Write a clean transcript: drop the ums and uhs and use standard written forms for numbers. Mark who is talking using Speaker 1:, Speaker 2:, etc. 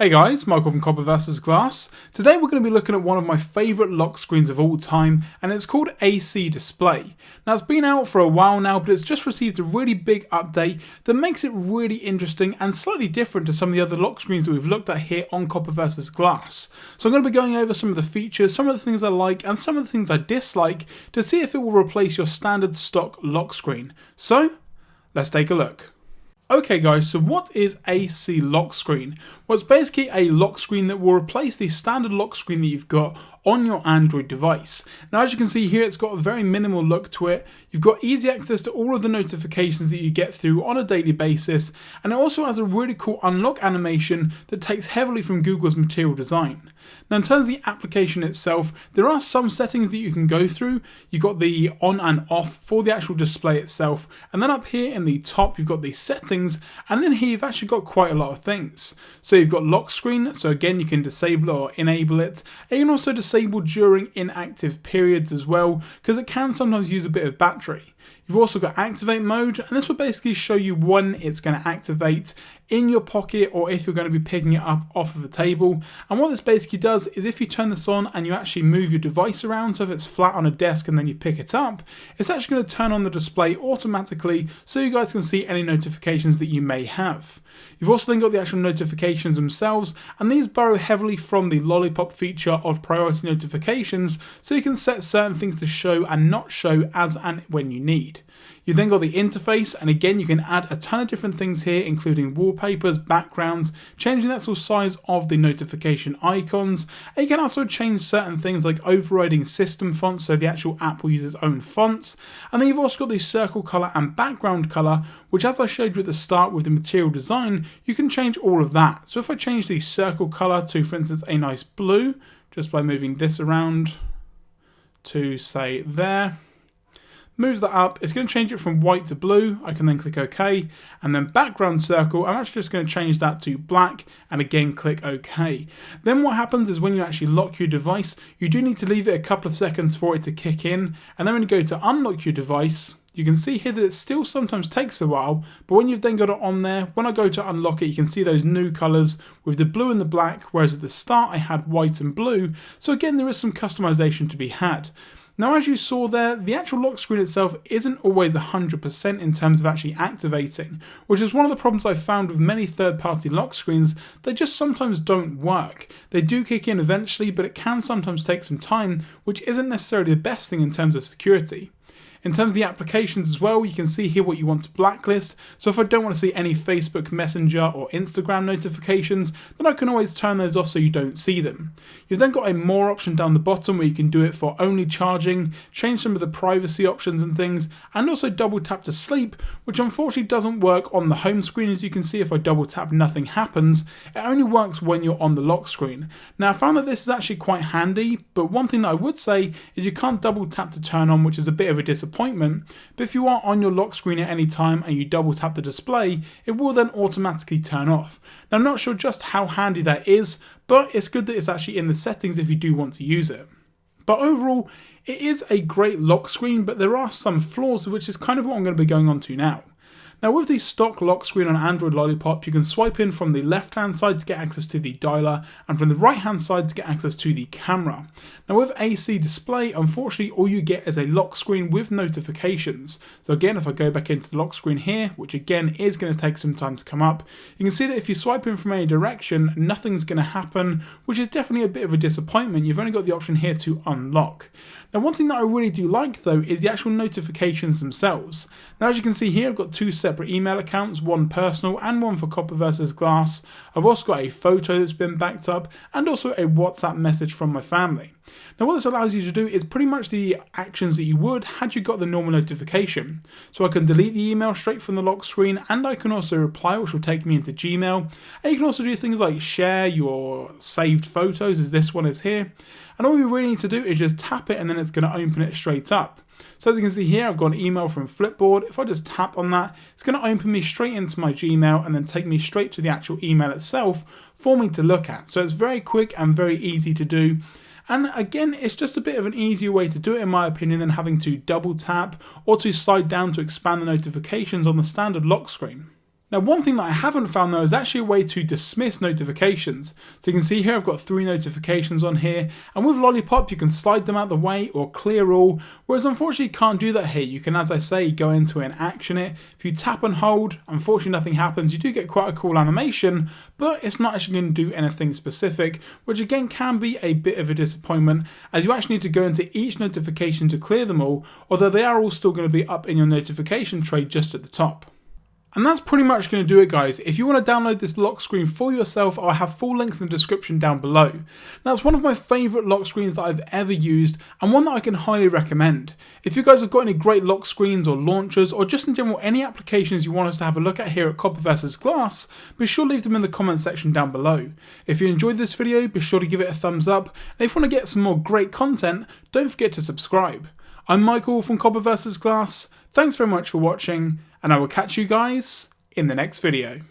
Speaker 1: Hey guys, Michael from Copper vs Glass. Today we're going to be looking at one of my favourite lock screens of all time, and it's called AcDisplay. Now it's been out for a while now, but it's just received a really big update that makes it really interesting and slightly different to some of the other lock screens that we've looked at here on Copper vs Glass. So I'm going to be going over some of the features, some of the things I like and some of the things I dislike to see if it will replace your standard stock lock screen. So let's take a look. Okay guys, so what is AC lock screen? Well, it's basically a lock screen that will replace the standard lock screen that you've got on your Android device. Now as you can see here, it's got a very minimal look to it. You've got easy access to all of the notifications that you get through on a daily basis, and it also has a really cool unlock animation that takes heavily from Google's material design. Now in terms of the application itself, there are some settings that you can go through. You've got the on and off for the actual display itself, and then up here in the top you've got the settings, and then here you've actually got quite a lot of things. So you've got lock screen, so again you can disable it or enable it, and you can also disable during inactive periods as well, because it can sometimes use a bit of battery. You've also got activate mode, and this will basically show you when it's going to activate in your pocket or if you're going to be picking it up off of the table. And what this basically does is if you turn this on and you actually move your device around, so if it's flat on a desk and then you pick it up, it's actually going to turn on the display automatically so you guys can see any notifications that you may have. You've also then got the actual notifications themselves, and these borrow heavily from the lollipop feature of priority notifications, so you can set certain things to show and not show as and when you need. You've then got the interface, and again you can add a ton of different things here, including wallpapers, backgrounds, changing the actual size of the notification icons, and you can also change certain things like overriding system fonts, so the actual app will use its own fonts. And then you've also got the circle color and background color, which as I showed you at the start with the material design, you can change all of that. So if I change the circle color to, for instance, a nice blue, just by moving this around to say there, move that up, it's going to change it from white to blue. I can then click OK, and then background circle, I'm actually just going to change that to black, and again click OK. Then what happens is when you actually lock your device, you do need to leave it a couple of seconds for it to kick in, and then when you go to unlock your device, you can see here that it still sometimes takes a while, but when you've then got it on there, when I go to unlock it, you can see those new colours with the blue and the black, whereas at the start I had white and blue. So again, there is some customization to be had. Now as you saw there, the actual lock screen itself isn't always 100% in terms of actually activating, which is one of the problems I've found with many third-party lock screens. They just sometimes don't work. They do kick in eventually, but it can sometimes take some time, which isn't necessarily the best thing in terms of security. In terms of the applications as well, you can see here what you want to blacklist. So if I don't want to see any Facebook Messenger or Instagram notifications, then I can always turn those off so you don't see them. You've then got a more option down the bottom where you can do it for only charging, change some of the privacy options and things, and also double tap to sleep, which unfortunately doesn't work on the home screen. As you can see, if I double tap, nothing happens. It only works when you're on the lock screen. Now I found that this is actually quite handy, but one thing that I would say is you can't double tap to turn on, which is a bit of a disappointment. But if you are on your lock screen at any time and you double tap the display, it will then automatically turn off. Now I'm not sure just how handy that is, but it's good that it's actually in the settings if you do want to use it. But overall, it is a great lock screen, but there are some flaws, which is kind of what I'm going to be going on to now. Now with the stock lock screen on Android Lollipop, you can swipe in from the left hand side to get access to the dialer, and from the right hand side to get access to the camera. Now with AcDisplay, unfortunately all you get is a lock screen with notifications. So again, if I go back into the lock screen here, which again is going to take some time to come up, you can see that if you swipe in from any direction, nothing's going to happen, which is definitely a bit of a disappointment. You've only got the option here to unlock. Now one thing that I really do like though is the actual notifications themselves. Now as you can see here, I've got two separate email accounts, one personal and one for Copper vs Glass. I've also got a photo that's been backed up and also a WhatsApp message from my family. Now what this allows you to do is pretty much the actions that you would had you got the normal notification. So I can delete the email straight from the lock screen, and I can also reply, which will take me into Gmail. And you can also do things like share your saved photos, as this one is here. And all you really need to do is just tap it and then it's going to open it straight up. So as you can see here, I've got an email from Flipboard. If I just tap on that, it's going to open me straight into my Gmail and then take me straight to the actual email itself for me to look at. So it's very quick and very easy to do. And again, it's just a bit of an easier way to do it in my opinion than having to double tap or to slide down to expand the notifications on the standard lock screen. Now, one thing that I haven't found though is actually a way to dismiss notifications. So you can see here I've got 3 notifications on here, and with Lollipop you can slide them out the way or clear all, whereas unfortunately you can't do that here. You can, as I say, go into it and action it. If you tap and hold, unfortunately nothing happens. You do get quite a cool animation, but it's not actually going to do anything specific, which again can be a bit of a disappointment, as you actually need to go into each notification to clear them all, although they are all still going to be up in your notification tray just at the top. And that's pretty much going to do it, guys. If you want to download this lock screen for yourself, I'll have full links in the description down below. Now, it's one of my favourite lock screens that I've ever used, and one that I can highly recommend. If you guys have got any great lock screens or launchers, or just in general any applications you want us to have a look at here at Copper vs Glass, be sure to leave them in the comment section down below. If you enjoyed this video, be sure to give it a thumbs up, and if you want to get some more great content, don't forget to subscribe. I'm Michael from Copper vs Glass. Thanks very much for watching, and I will catch you guys in the next video.